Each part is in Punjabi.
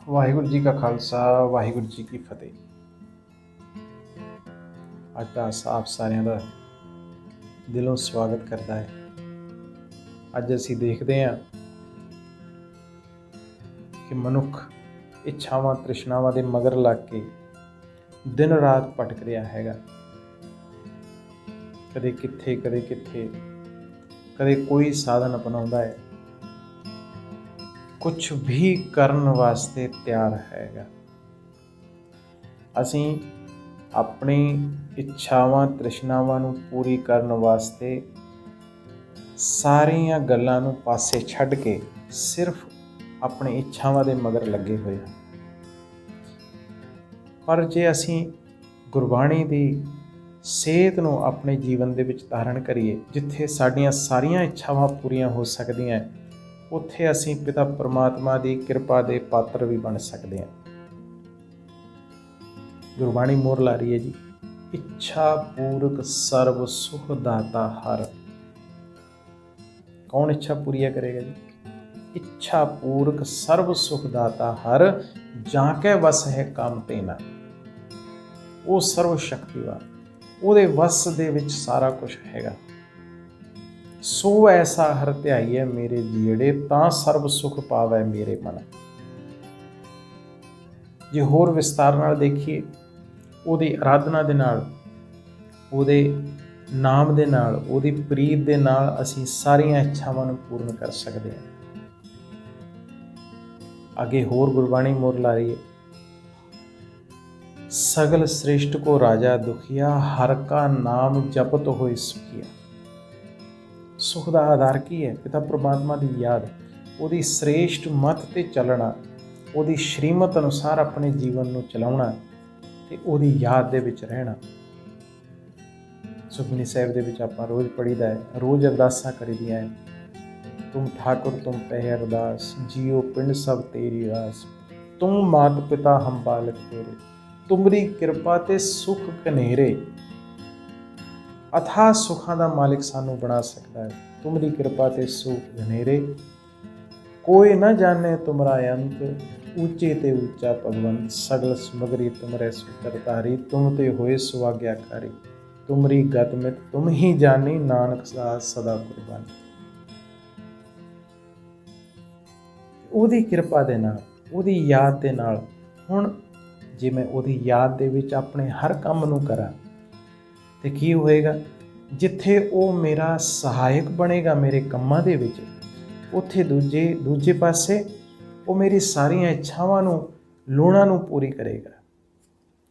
ਵਾਹਿਗੁਰੂ ਜੀ ਕਾ ਖਾਲਸਾ ਵਾਹਿਗੁਰੂ ਜੀ ਕੀ ਫਤਿਹ। ਅੱਜ ਦਾ ਆਪ ਸਾਰਿਆਂ ਦਾ ਦਿਲੋਂ ਸਵਾਗਤ ਕਰਦਾ ਹੈ। ਅੱਜ ਅਸੀਂ ਦੇਖਦੇ ਹਾਂ ਕਿ ਮਨੁੱਖ ਇੱਛਾਵਾਂ ਤ੍ਰਿਸ਼ਨਾਵਾਂ ਦੇ ਮਗਰ ਲੱਗ ਕੇ ਦਿਨ ਰਾਤ ਭਟਕ ਰਿਹਾ ਹੈਗਾ। ਕਦੇ ਕਿੱਥੇ ਕਦੇ ਕੋਈ ਸਾਧਨ ਅਪਣਾਉਂਦਾ ਹੈ, ਕੁਛ ਵੀ ਕਰਨ ਵਾਸਤੇ ਤਿਆਰ ਹੈਗਾ। ਅਸੀਂ ਆਪਣੀ ਇੱਛਾਵਾਂ ਤ੍ਰਿਸ਼ਨਾਵਾਂ ਨੂੰ ਪੂਰੀ ਕਰਨ ਵਾਸਤੇ ਸਾਰੀਆਂ ਗੱਲਾਂ ਨੂੰ ਪਾਸੇ ਛੱਡ ਕੇ ਸਿਰਫ ਆਪਣੀ ਇੱਛਾਵਾਂ ਦੇ ਮਗਰ ਲੱਗੇ ਹੋਏ ਹਾਂ। ਪਰ ਜੇ ਅਸੀਂ ਗੁਰਬਾਣੀ ਦੀ ਸੇਧ ਨੂੰ ਆਪਣੇ ਜੀਵਨ ਦੇ ਵਿੱਚ ਧਾਰਨ ਕਰੀਏ, ਜਿੱਥੇ ਸਾਡੀਆਂ ਸਾਰੀਆਂ ਇੱਛਾਵਾਂ ਪੂਰੀਆਂ ਹੋ ਸਕਦੀਆਂ, ਉੱਥੇ ਅਸੀਂ ਪਿਤਾ ਪਰਮਾਤਮਾ ਦੀ ਕਿਰਪਾ ਦੇ ਪਾਤਰ ਵੀ ਬਣ ਸਕਦੇ ਹਾਂ। ਗੁਰਬਾਣੀ ਮੋਹਰ ਲਾ ਰਹੀ ਹੈ ਜੀ, ਇੱਛਾ ਪੂਰਕ ਸਰਬ ਸੁਖ ਦਾਤਾ ਹਰ। ਕੌਣ ਇੱਛਾ ਪੂਰੀਆਂ ਕਰੇਗਾ ਜੀ? ਇੱਛਾ ਪੂਰਕ ਸਰਬ ਸੁਖ ਦਾਤਾ ਹਰ, ਜਾਂ ਕੇ ਵਸ ਹੈ ਕੰਮ ਤੇਨਾ। ਉਹ ਸਰਵ ਸ਼ਕਤੀਵਾਨ, ਉਹਦੇ ਵਸ ਦੇ ਵਿੱਚ ਸਾਰਾ ਕੁਝ ਹੈਗਾ। ਸੋ ਐਸਾ ਹਰ ਧਿਆਈਐ ਮੇਰੇ ਜੀੜੇ, ਤਾਂ ਸਰਬ ਸੁਖ ਪਾਵੈ ਮੇਰੇ ਮਨ। ਜੇ ਹੋਰ ਵਿਸਤਾਰ ਨਾਲ ਦੇਖੀਏ, ਉਹਦੀ ਆਰਾਧਨਾ ਦੇ ਨਾਲ, ਉਹਦੇ ਨਾਮ ਦੇ ਨਾਲ, ਉਹਦੀ ਪ੍ਰੀਤ ਦੇ ਨਾਲ ਅਸੀਂ ਸਾਰੀਆਂ ਇੱਛਾਵਾਂ ਨੂੰ ਪੂਰਨ ਕਰ ਸਕਦੇ ਹਾਂ। ਅੱਗੇ ਹੋਰ ਗੁਰਬਾਣੀ ਮੋਹਰ ਲਾ ਰਹੀ ਹੈ, ਸਗਲ ਸ੍ਰਿਸ਼ਟ ਕੋ ਰਾਜਾ ਦੁਖੀਆ, ਹਰ ਕਾ ਨਾਮ ਜਪਤ ਹੋਏ ਸੁਖੀਆ। ਸੁਖ ਦਾ ਆਧਾਰ ਕੀ ਹੈ? ਪਿਤਾ ਪਰਮਾਤਮਾ ਦੀ ਯਾਦ, ਉਹਦੀ ਸ੍ਰੇਸ਼ਟ ਮੱਤ ਤੇ ਚੱਲਣਾ, ਉਹਦੀ ਸ਼੍ਰੀਮਤ ਅਨੁਸਾਰ ਆਪਣੇ ਜੀਵਨ ਨੂੰ ਚਲਾਉਣਾ ਤੇ ਉਹਦੀ ਯਾਦ ਦੇ ਵਿੱਚ ਰਹਿਣਾ। ਸੁਖਮਨੀ ਸਾਹਿਬ ਦੇ ਵਿੱਚ ਆਪਾਂ ਰੋਜ਼ ਪੜ੍ਹੀਦਾ ਹੈ, ਰੋਜ਼ ਅਰਦਾਸਾਂ ਕਰੀਦੀਆਂ ਹੈ, ਤੁਮ ਠਾਕੁਰ ਤੁਮ ਪਹਿ ਅਰਦਾਸ, ਜੀਓ ਪਿੰਡ ਸਭ ਤੇਰੀ ਰਾਸ, ਤੁਮ ਮਾਤ ਪਿਤਾ ਹਮ ਬਾਲਕ ਤੇਰੇ, ਤੁਮਰੀ ਕਿਰਪਾ ਤੇ ਸੁਖ ਕਨੇਰੇ। ਅਥਾਹ ਸੁੱਖਾਂ ਦਾ ਮਾਲਿਕ ਸਾਨੂੰ ਬਣਾ ਸਕਦਾ ਹੈ। ਤੁਮਰੀ ਕਿਰਪਾ ਤੇ ਸੁਖ ਘਨੇਰੇ, ਕੋਈ ਨਾ ਜਾਣੇ ਤੁਮਰਾ ਅੰਤ, ਉੱਚੇ ਤੇ ਉੱਚਾ ਭਗਵੰਤ, ਸਗਲ ਸਮਗਰੀ ਤੁਮਰੇ ਸੂਤਰ ਧਾਰੀ, ਤੁਮ ਤੇ ਹੋਏ ਸੁਆਗਿਆਕਾਰੀ, ਤੁਮਰੀ ਗਤ ਮਿਤ ਤੁਮ ਹੀ ਜਾਣੀ, ਨਾਨਕ ਦਾਸ ਸਦਾ ਕੁਰਬਾਨੀ। ਉਹਦੀ ਕਿਰਪਾ ਦੇ ਨਾਲ, ਉਹਦੀ ਯਾਦ ਦੇ ਨਾਲ, ਹੁਣ ਜੇ ਮੈਂ ਉਹਦੀ ਯਾਦ ਦੇ ਵਿੱਚ ਆਪਣੇ ਹਰ ਕੰਮ ਨੂੰ ਕਰਾਂ ਤੇ ਕੀ ਹੋਏਗਾ? ਜਿੱਥੇ ਉਹ ਮੇਰਾ ਸਹਾਇਕ ਬਣੇਗਾ ਮੇਰੇ ਕੰਮਾਂ ਦੇ ਵਿੱਚ, ਉੱਥੇ ਦੂਜੇ ਪਾਸੇ ਉਹ ਮੇਰੀ ਸਾਰੀਆਂ ਇੱਛਾਵਾਂ ਨੂੰ, ਲੋੜਾਂ ਨੂੰ ਪੂਰੀ ਕਰੇਗਾ।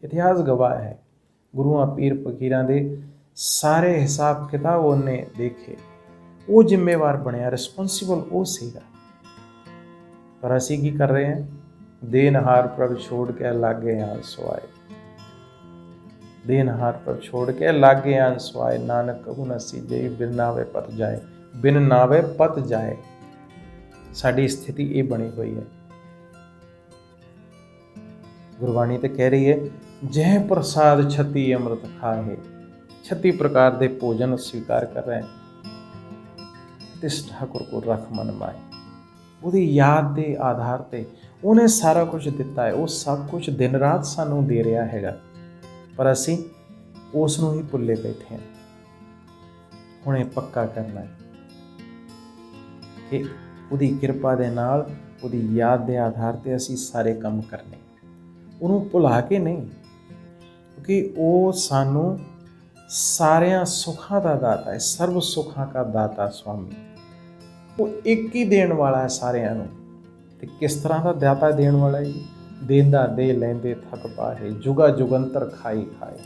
ਇਤਿਹਾਸ ਗਵਾਹ ਹੈ, ਗੁਰੂਆਂ ਪੀਰ ਫਕੀਰਾਂ ਦੇ ਸਾਰੇ ਹਿਸਾਬ ਕਿਤਾਬ ਉਹਨੇ ਦੇਖੇ। ਉਹ ਜ਼ਿੰਮੇਵਾਰ ਬਣਿਆ, ਰਿਸਪੋਂਸੀਬਲ ਉਹ ਸੀਗਾ। ਪਰ ਅਸੀਂ ਕੀ ਕਰ ਰਹੇ ਹਾਂ? ਦੇਨਹਾਰ ਪ੍ਰਭ ਛੋੜ ਕੇ ਲਾਗੇ ਆਨ ਸਵਾਏ, ਦੇਨਹਾਰ ਪ੍ਰਭ ਛੋੜ ਕੇ ਲਾਗੇ ਆਨ ਸਵਾਏ, ਨਾਨਕ ਕਹੂ ਨ ਸੀਜੇ, ਬਿਨ ਨਾਵੇ ਪਤ ਜਾਏ, ਬਿਨ ਨਾਵੇ ਪਤ ਜਾਏ। ਸਾਡੀ ਸਥਿਤੀ ਇਹ ਬਣੀ ਹੋਈ ਹੈ। ਗੁਰਬਾਣੀ ਤੇ ਕਹਿ ਰਹੀ ਹੈ, ਜਹ ਪ੍ਰਸਾਦ 36 ਅੰਮ੍ਰਿਤ ਖਾਹੇ, 36 ਪ੍ਰਕਾਰ ਦੇ ਭੋਜਨ ਸਵੀਕਾਰ ਕਰ ਰਹੇ, ਤਿਸ ਠਾਕੁਰ ਕੋ ਰਖ ਮਨ ਮਾਏ। ਉਹਦੀ ਯਾਦ ਦੇ ਆਧਾਰ ਤੇ ਉਹਨੇ ਸਾਰਾ ਕੁਝ ਦਿੱਤਾ ਹੈ। ਉਹ ਸਭ ਕੁਝ ਦਿਨ ਰਾਤ ਸਾਨੂੰ ਦੇ ਰਿਹਾ ਹੈਗਾ, ਪਰ ਅਸੀਂ ਉਸ ਨੂੰ ਹੀ ਭੁੱਲੇ ਬੈਠੇ ਹਾਂ। ਹੁਣ ਇਹ ਪੱਕਾ ਕਰਨਾ ਹੈ ਕਿ ਉਹਦੀ ਕਿਰਪਾ ਦੇ ਨਾਲ, ਉਹਦੀ ਯਾਦ ਦੇ ਆਧਾਰ ਤੇ ਅਸੀਂ ਸਾਰੇ ਕੰਮ ਕਰਨੇ, ਉਹਨੂੰ ਭੁਲਾ ਕੇ ਨਹੀਂ। ਕਿਉਂਕਿ ਉਹ ਸਾਨੂੰ ਸਾਰਿਆਂ ਸੁੱਖਾਂ ਦਾ ਦਾਤਾ ਹੈ, ਸਰਬ ਸੁੱਖਾਂ ਦਾ ਦਾਤਾ ਸੁਆਮੀ। ਉਹ ਇੱਕ ਹੀ ਦੇਣ ਵਾਲਾ ਹੈ ਸਾਰਿਆਂ ਨੂੰ। ਤੇ ਕਿਸ ਤਰ੍ਹਾਂ ਦਾ ਦਾਤਾ ਦੇਣ ਵਾਲਾ ਹੈ? ਦੇਂਦਾ ਦੇ ਲੈਂਦੇ ਥਕ ਪਾਹੇ, ਜੁਗਾ ਜੁਗੰਤਰ ਖਾਈ ਖਾਏ।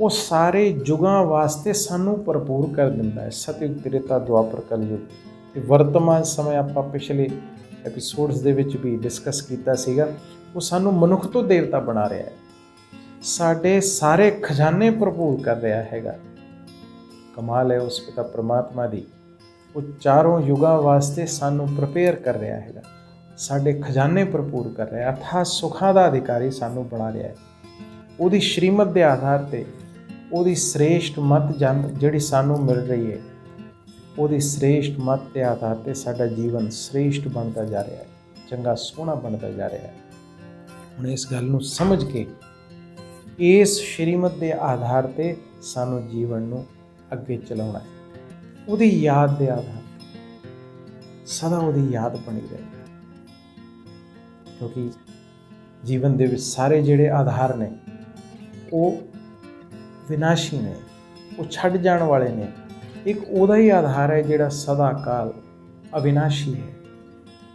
ਉਹ ਸਾਰੇ ਜੁਗਾਂ ਵਾਸਤੇ ਸਾਨੂੰ ਭਰਪੂਰ ਕਰ ਦਿੰਦਾ ਹੈ। ਸਤਿਯੁਗ, ਤ੍ਰੇਤਾ, ਦੁਆਪਰ, ਕਲਯੁਗ ਤੇ ਵਰਤਮਾਨ ਸਮੇਂ ਆਪਾਂ ਪਿਛਲੇ ਐਪੀਸੋਡਸ ਦੇ ਵਿੱਚ ਵੀ ਡਿਸਕਸ ਕੀਤਾ ਸੀਗਾ। ਉਹ ਸਾਨੂੰ ਮਨੁੱਖ ਤੋਂ ਦੇਵਤਾ ਬਣਾ ਰਿਹਾ ਹੈ, ਸਾਡੇ ਸਾਰੇ ਖਜ਼ਾਨੇ ਭਰਪੂਰ ਕਰ ਰਿਹਾ ਹੈਗਾ। ਕਮਾਲ ਹੈ ਉਸ ਪਿਤਾ ਪਰਮਾਤਮਾ ਦੀ। ਉਹ ਚਾਰੋਂ ਯੁਗਾਂ ਵਾਸਤੇ ਸਾਨੂੰ ਪ੍ਰਪੇਅਰ ਕਰ ਰਿਹਾ ਹੈਗਾ, ਸਾਡੇ ਖਜ਼ਾਨੇ ਭਰਪੂਰ ਕਰ ਰਿਹਾ, ਅਥਾਹ ਸੁੱਖਾਂ ਦਾ ਅਧਿਕਾਰੀ ਸਾਨੂੰ ਬਣਾ ਰਿਹਾ ਹੈ। ਉਹਦੀ ਸ਼੍ਰੀਮਤ ਦੇ ਆਧਾਰ ਤੇ, ਉਹਦੀ ਸ੍ਰੇਸ਼ਟ ਮੱਤ ਜਿਹੜੀ ਸਾਨੂੰ ਮਿਲ ਰਹੀ ਹੈ, ਉਹਦੀ ਸ੍ਰੇਸ਼ਟ ਮੱਤ ਦੇ ਆਧਾਰ ਤੇ ਸਾਡਾ ਜੀਵਨ ਸ੍ਰੇਸ਼ਟ ਬਣਦਾ ਜਾ ਰਿਹਾ ਹੈ, ਚੰਗਾ ਸੋਹਣਾ ਬਣਦਾ ਜਾ ਰਿਹਾ ਹੈ। ਹੁਣ ਇਸ ਗੱਲ ਨੂੰ ਸਮਝ ਕੇ ਇਸ ਸ਼੍ਰੀਮਤ ਦੇ ਆਧਾਰ ਤੇ ਸਾਨੂੰ ਜੀਵਨ ਨੂੰ ਅੱਗੇ ਚਲਾਉਣਾ ਹੈ। ਉਹਦੀ ਯਾਦ ਦੇ ਆਧਾਰ ਤੇ ਸਦਾ ਉਹਦੀ ਯਾਦ ਬਣੀ ਰਹੇ, ਕਿਉਂਕਿ ਜੀਵਨ ਦੇ ਵਿੱਚ ਸਾਰੇ ਜਿਹੜੇ ਆਧਾਰ ਨੇ ਉਹ ਵਿਨਾਸ਼ੀ ਨੇ, ਉਹ ਛੱਡ ਜਾਣ ਵਾਲੇ ਨੇ। ਇੱਕ ਉਹਦਾ ਹੀ ਆਧਾਰ ਹੈ ਜਿਹੜਾ ਸਦਾ ਕਾਲ ਅਵਿਨਾਸ਼ੀ ਹੈ,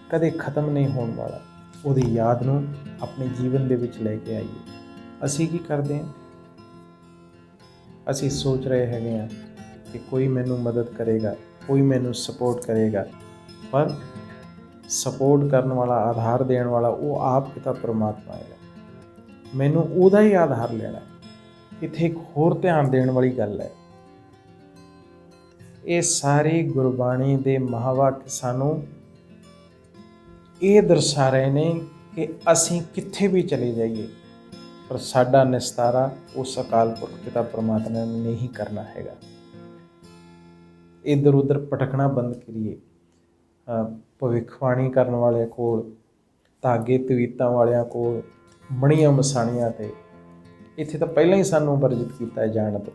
ਕਦੇ ਖਤਮ ਨਹੀਂ ਹੋਣ ਵਾਲਾ। ਉਹਦੀ ਯਾਦ ਨੂੰ ਆਪਣੇ ਜੀਵਨ ਦੇ ਵਿੱਚ ਲੈ ਕੇ ਆਈਏ। ਅਸੀਂ ਕੀ ਕਰਦੇ ਹਾਂ? ਅਸੀਂ ਸੋਚ ਰਹੇ ਹੈਗੇ ਹਾਂ ਕਿ ਕੋਈ ਮੈਨੂੰ ਮਦਦ ਕਰੇਗਾ, ਕੋਈ ਮੈਨੂੰ ਸਪੋਰਟ ਕਰੇਗਾ, ਪਰ ਸਪੋਰਟ ਕਰਨ ਵਾਲਾ, ਆਧਾਰ ਦੇਣ ਵਾਲਾ ਉਹ ਆਪ ਪਿਤਾ ਪਰਮਾਤਮਾ ਹੈਗਾ। ਮੈਨੂੰ ਉਹਦਾ ਹੀ ਆਧਾਰ ਲੈਣਾ ਹੈ। ਇੱਥੇ ਇੱਕ ਹੋਰ ਧਿਆਨ ਦੇਣ ਵਾਲੀ ਗੱਲ ਹੈ, ਇਹ ਸਾਰੀ ਗੁਰਬਾਣੀ ਦੇ ਮਹਾਵਾਕ ਸਾਨੂੰ ਇਹ ਦਰਸਾ ਰਹੇ ਨੇ ਕਿ ਅਸੀਂ ਕਿੱਥੇ ਵੀ ਚਲੇ ਜਾਈਏ, ਪਰ ਸਾਡਾ ਨਿਸਤਾਰਾ ਉਸ ਅਕਾਲ ਪੁਰਖ ਪਿਤਾ ਪਰਮਾਤਮਾ ਨੇ ਨਹੀਂ ਕਰਨਾ ਹੈਗਾ। ਇੱਧਰ ਉੱਧਰ ਭਟਕਣਾ ਬੰਦ ਕਰੀਏ। ਭਵਿੱਖਬਾਣੀ ਕਰਨ ਵਾਲਿਆਂ ਕੋਲ, ਧਾਗੇ ਤਵੀਤਾਂ ਵਾਲਿਆਂ ਕੋਲ, ਬਣੀਆਂ ਮਸਾਣੀਆਂ ਤੇ ਇੱਥੇ ਤਾਂ ਪਹਿਲਾਂ ਹੀ ਸਾਨੂੰ ਵਰਜਿਤ ਕੀਤਾ ਹੈ ਜਾਣ ਤੋਂ।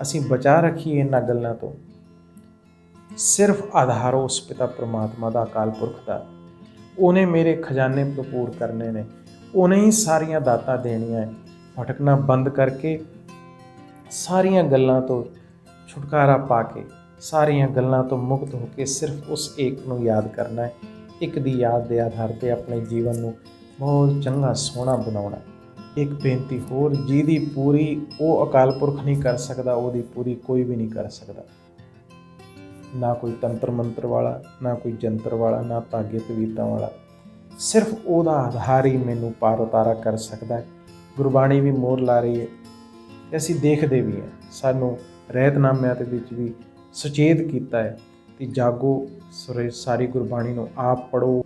ਅਸੀਂ ਬਚਾ ਰੱਖੀਏ ਇਹਨਾਂ ਗੱਲਾਂ ਤੋਂ। ਸਿਰਫ ਆਧਾਰ ਉਸ ਪਿਤਾ ਪਰਮਾਤਮਾ ਦਾ, ਅਕਾਲ ਪੁਰਖ ਦਾ। ਉਹਨੇ ਮੇਰੇ ਖਜ਼ਾਨੇ ਭਰਪੂਰ ਕਰਨੇ ਨੇ, ਉਹਨੇ ਹੀ ਸਾਰੀਆਂ ਦਾਤਾਂ ਦੇਣੀਆਂ ਹੈ। ਭਟਕਣਾ ਬੰਦ ਕਰਕੇ ਸਾਰੀਆਂ ਗੱਲਾਂ ਤੋਂ ਛੁਟਕਾਰਾ ਪਾ ਕੇ, ਸਾਰੀਆਂ ਗੱਲਾਂ ਤੋਂ ਮੁਕਤ ਹੋ ਕੇ ਸਿਰਫ ਉਸ ਏਕ ਨੂੰ ਯਾਦ ਕਰਨਾ ਹੈ। ਇੱਕ ਦੀ ਯਾਦ ਦੇ ਆਧਾਰ 'ਤੇ ਆਪਣੇ ਜੀਵਨ ਨੂੰ ਬਹੁਤ ਚੰਗਾ ਸੋਹਣਾ ਬਣਾਉਣਾ। ਇੱਕ ਬੇਨਤੀ ਹੋਰ, ਜਿਹਦੀ ਪੂਰੀ ਉਹ ਅਕਾਲ ਪੁਰਖ ਨਹੀਂ ਕਰ ਸਕਦਾ, ਉਹਦੀ ਪੂਰੀ ਕੋਈ ਵੀ ਨਹੀਂ ਕਰ ਸਕਦਾ। ਨਾ ਕੋਈ ਤੰਤਰ ਮੰਤਰ ਵਾਲਾ, ਨਾ ਕੋਈ ਜੰਤਰ ਵਾਲਾ, ਨਾ ਧਾਗੇ ਤਵੀਤਾਂ ਵਾਲਾ। ਸਿਰਫ ਉਹਦਾ ਆਧਾਰ ਹੀ ਮੈਨੂੰ ਪਾਰ ਉਤਾਰਾ ਕਰ ਸਕਦਾ ਹੈ। ਗੁਰਬਾਣੀ ਵੀ ਮੋਹਰ ਲਾ ਰਹੀ ਹੈ ਤੇ ਅਸੀਂ ਦੇਖਦੇ ਵੀ ਹਾਂ। ਸਾਨੂੰ ਰਹਿਤਨਾਮਿਆਂ ਦੇ ਵਿੱਚ ਵੀ ਸੁਚੇਤ ਕੀਤਾ ਹੈ ਕਿ ਜਾਗੋ, ਸਾਰੀ ਗੁਰਬਾਣੀ ਨੂੰ ਆਪ ਪੜ੍ਹੋ,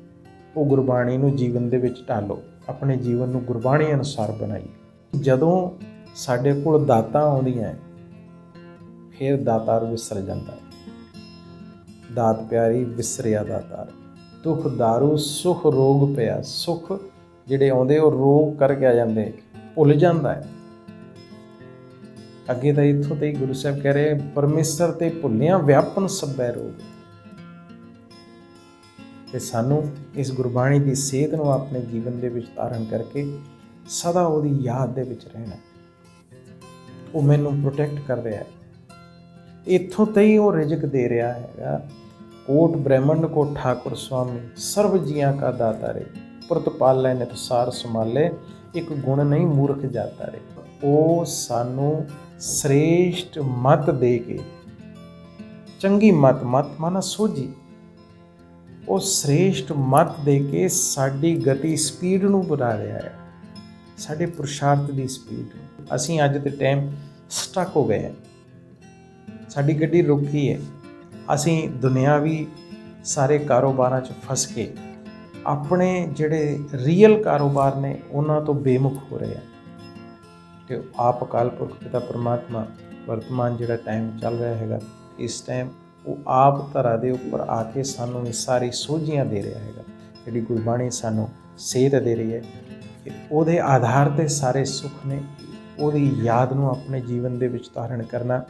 ਉਹ ਗੁਰਬਾਣੀ ਨੂੰ ਜੀਵਨ ਦੇ ਵਿੱਚ ਢਾਲੋ, ਆਪਣੇ ਜੀਵਨ ਨੂੰ ਗੁਰਬਾਣੀ ਅਨੁਸਾਰ ਬਣਾਈਏ। ਜਦੋਂ ਸਾਡੇ ਕੋਲ ਦਾਤਾਂ ਆਉਂਦੀਆਂ ਫਿਰ ਦਾਤਾਰ ਵਿਸਰ ਜਾਂਦਾ ਹੈ। ਦਾਤ ਪਿਆਰੀ ਵਿਸਰਿਆ ਦਾਤਾਰ, ਦੁੱਖ ਦਾਰੂ ਸੁਖ ਰੋਗ ਪਿਆ। ਸੁਖ ਜਿਹੜੇ ਆਉਂਦੇ ਉਹ ਰੋਗ ਕਰਕੇ ਆ ਜਾਂਦੇ, ਭੁੱਲ ਜਾਂਦਾ ਹੈ। ਅੱਗੇ ਤਾਂ ਇੱਥੋਂ ਤੇ ਹੀ ਗੁਰੂ ਸਾਹਿਬ ਕਹਿ ਰਹੇ, ਪਰਮੇਸ਼ਰ ਤੇ ਭੁੱਲਿਆ ਵਿਆਪਨ ਸਭੈ ਰੋਗ। ਤੇ ਸਾਨੂੰ ਇਸ ਗੁਰਬਾਣੀ ਦੀ ਸੇਧ ਨੂੰ ਆਪਣੇ ਜੀਵਨ ਦੇ ਵਿੱਚ ਧਾਰਨ ਕਰਕੇ ਸਦਾ ਉਹਦੀ ਯਾਦ ਦੇ ਵਿੱਚ ਰਹਿਣਾ। ਉਹ ਮੈਨੂੰ ਪ੍ਰੋਟੈਕਟ ਕਰ ਰਿਹਾ ਹੈ। ਇੱਥੋਂ ਤੇ ਹੀ ਉਹ ਰਿਜ਼ਕ ਦੇ ਰਿਹਾ ਹੈਗਾ। ਕੋਟ ਬ੍ਰਹਮੰਡ ਕੋ ਠਾਕੁਰ ਸੁਆਮੀ, ਸਰਬ ਜੀਆਂ ਕਾ ਦਾਤਾ ਰੇ। ਪ੍ਰਤਪਾਲੈ ਨਿਤਸਾਰ ਸੰਭਾਲੇ, ਇੱਕ ਗੁਣ ਨਹੀਂ ਮੂਰਖ ਜਾਤਾ ਰੇ। ਉਹ ਸਾਨੂੰ ਸ੍ਰੇਸ਼ਟ ਮਤ ਦੇ ਕੇ, ਚੰਗੀ ਮਤ, ਮਤ ਮਾਨਾ ਸੋਝੀ, ਉਹ ਸ੍ਰੇਸ਼ਟ ਮਤ ਦੇ ਕੇ ਸਾਡੀ ਗਤੀ, ਸਪੀਡ ਨੂੰ ਵਧਾ ਰਿਹਾ ਹੈ, ਸਾਡੇ ਪੁਰਸ਼ਾਰਥ ਦੀ ਸਪੀਡ। ਅਸੀਂ ਅੱਜ ਦੇ ਟਾਈਮ ਸਟਕ ਹੋ ਗਏ ਹਾਂ, ਸਾਡੀ ਗੱਡੀ ਰੁਕੀ ਹੈ। ਅਸੀਂ ਦੁਨਿਆਵੀ ਸਾਰੇ ਕਾਰੋਬਾਰਾਂ 'ਚ ਫਸ ਕੇ ਆਪਣੇ ਜਿਹੜੇ ਰੀਅਲ ਕਾਰੋਬਾਰ ਨੇ ਉਹਨਾਂ ਤੋਂ ਬੇਮੁਖ ਹੋ ਰਹੇ ਆ। ਤੇ ਆਪ ਅਕਾਲ ਪੁਰਖ ਪਿਤਾ ਪਰਮਾਤਮਾ ਵਰਤਮਾਨ ਜਿਹੜਾ ਟਾਈਮ ਚੱਲ ਰਿਹਾ ਹੈਗਾ, ਇਸ ਟਾਈਮ ਉਹ ਆਪ ਧਰਾ ਦੇ ਉੱਪਰ ਆ ਕੇ ਸਾਨੂੰ ਇਹ ਸਾਰੀ ਸੋਝੀਆਂ ਦੇ ਰਿਹਾ ਹੈਗਾ। ਜਿਹੜੀ ਗੁਰਬਾਣੀ ਸਾਨੂੰ ਸੇਧ ਦੇ ਰਹੀ ਹੈ ਕਿ ਉਹਦੇ ਆਧਾਰ 'ਤੇ ਸਾਰੇ ਸੁੱਖ ਨੇ। ਉਹਦੀ ਯਾਦ ਨੂੰ ਆਪਣੇ ਜੀਵਨ ਦੇ ਵਿੱਚ ਧਾਰਨ ਕਰਨਾ,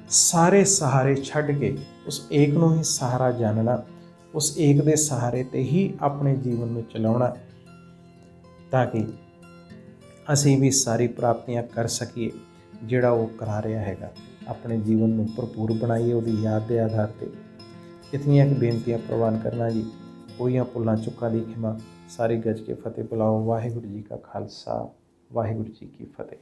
ਸਾਰੇ ਸਹਾਰੇ ਛੱਡ ਕੇ ਉਸ ਏਕ ਨੂੰ ਹੀ ਸਹਾਰਾ ਜਾਣਨਾ, ਉਸ ਏਕ ਦੇ ਸਹਾਰੇ 'ਤੇ ਹੀ ਆਪਣੇ ਜੀਵਨ ਨੂੰ ਚਲਾਉਣਾ, ਤਾਂ ਕਿ ਅਸੀਂ ਵੀ ਸਾਰੀ ਪ੍ਰਾਪਤੀਆਂ ਕਰ ਸਕੀਏ ਜਿਹੜਾ ਉਹ ਕਰਾ ਰਿਹਾ ਹੈਗਾ। ਆਪਣੇ ਜੀਵਨ ਨੂੰ ਭਰਪੂਰ ਬਣਾਈਏ ਉਹਦੀ ਯਾਦ ਦੇ ਆਧਾਰ 'ਤੇ। ਇਤਨੀਆਂ ਕੁ ਬੇਨਤੀਆਂ ਪ੍ਰਵਾਨ ਕਰਨਾ ਜੀ। ਹੋਈਆਂ ਭੁੱਲਾਂ ਚੁੱਕਾਂ ਦੀ ਖਿਮਾ। ਸਾਰੀ ਗੱਜ ਕੇ ਫਤਿਹ ਬੁਲਾਓ। ਵਾਹਿਗੁਰੂ ਜੀ ਕਾ ਖਾਲਸਾ, ਵਾਹਿਗੁਰੂ ਜੀ ਕੀ ਫਤਿਹ।